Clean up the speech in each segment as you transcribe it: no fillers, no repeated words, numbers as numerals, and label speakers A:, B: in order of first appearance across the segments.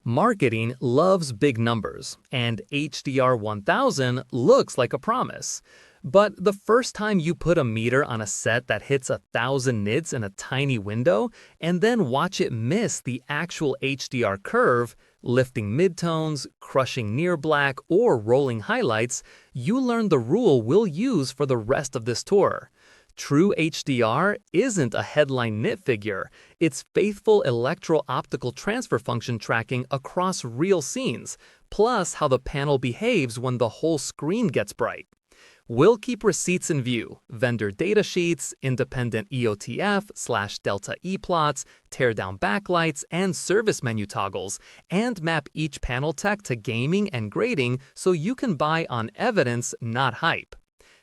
A: Marketing loves big numbers, and HDR 1000 looks like a promise. But the first time you put a meter on a set that hits 1000 nits in a tiny window, and then watch it miss the actual HDR curve, lifting midtones, crushing near black, or rolling highlights, you learn the rule we'll use for the rest of this tour. True HDR isn't a headline nit figure, it's faithful electro-optical transfer function tracking across real scenes, plus how the panel behaves when the whole screen gets bright. We'll keep receipts in view, vendor datasheets, independent EOTF/Delta E plots, teardown backlights, and service menu toggles, and map each panel tech to gaming and grading so you can buy on evidence, not hype.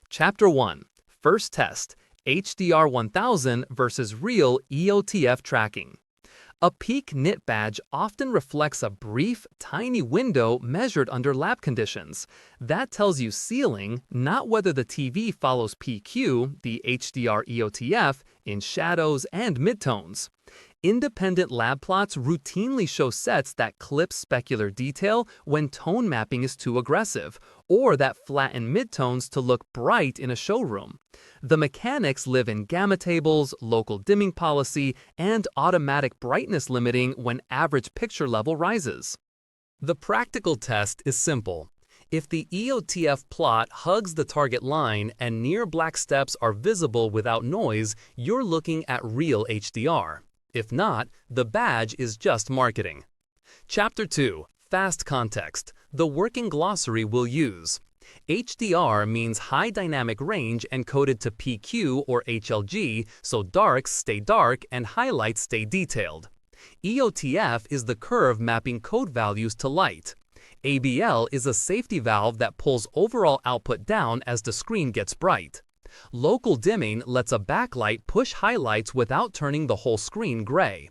A: Chapter 1. First test, HDR 1000 versus real EOTF tracking. A peak nit badge often reflects a brief, tiny window measured under lab conditions. That tells you ceiling, not whether the TV follows PQ, the HDR EOTF, in shadows and midtones. Independent lab plots routinely show sets that clip specular detail when tone mapping is too aggressive, or that flatten midtones to look bright in a showroom. The mechanics live in gamma tables, local dimming policy, and automatic brightness limiting when average picture level rises. The practical test is simple. If the EOTF plot hugs the target line and near black steps are visible without noise, you're looking at real HDR. If not, the badge is just marketing. Chapter 2. Fast Context. The working glossary we'll use. HDR means high dynamic range encoded to PQ or HLG, so darks stay dark and highlights stay detailed. EOTF is the curve mapping code values to light. ABL is a safety valve that pulls overall output down as the screen gets bright. Local dimming lets a backlight push highlights without turning the whole screen gray.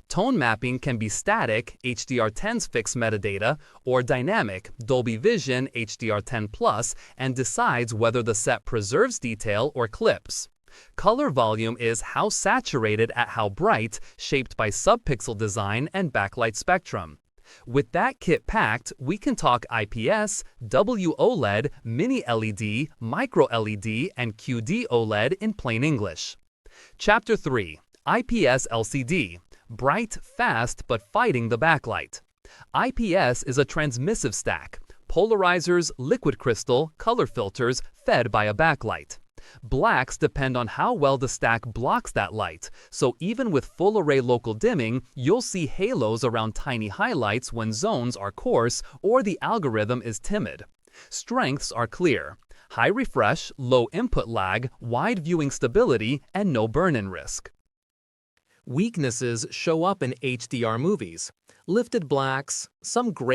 A: Tone mapping can be static, HDR10's fixed metadata, or dynamic, Dolby Vision HDR10+, and decides whether the set preserves detail or clips. Color volume is how saturated at how bright, shaped by subpixel design and backlight spectrum. With that kit packed, we can talk IPS, WOLED, Mini LED, Micro LED, and QD OLED in plain English. Chapter 3. IPS LCD. Bright, fast, but fighting the backlight. IPS is a transmissive stack. Polarizers, liquid crystal, color filters, fed by a backlight. Blacks depend on how well the stack blocks that light, so even with full-array local dimming, you'll see halos around tiny highlights when zones are coarse or the algorithm is timid. Strengths are clear: high refresh, low input lag, wide viewing stability, and no burn-in risk. Weaknesses show up in HDR movies: lifted blacks, some gray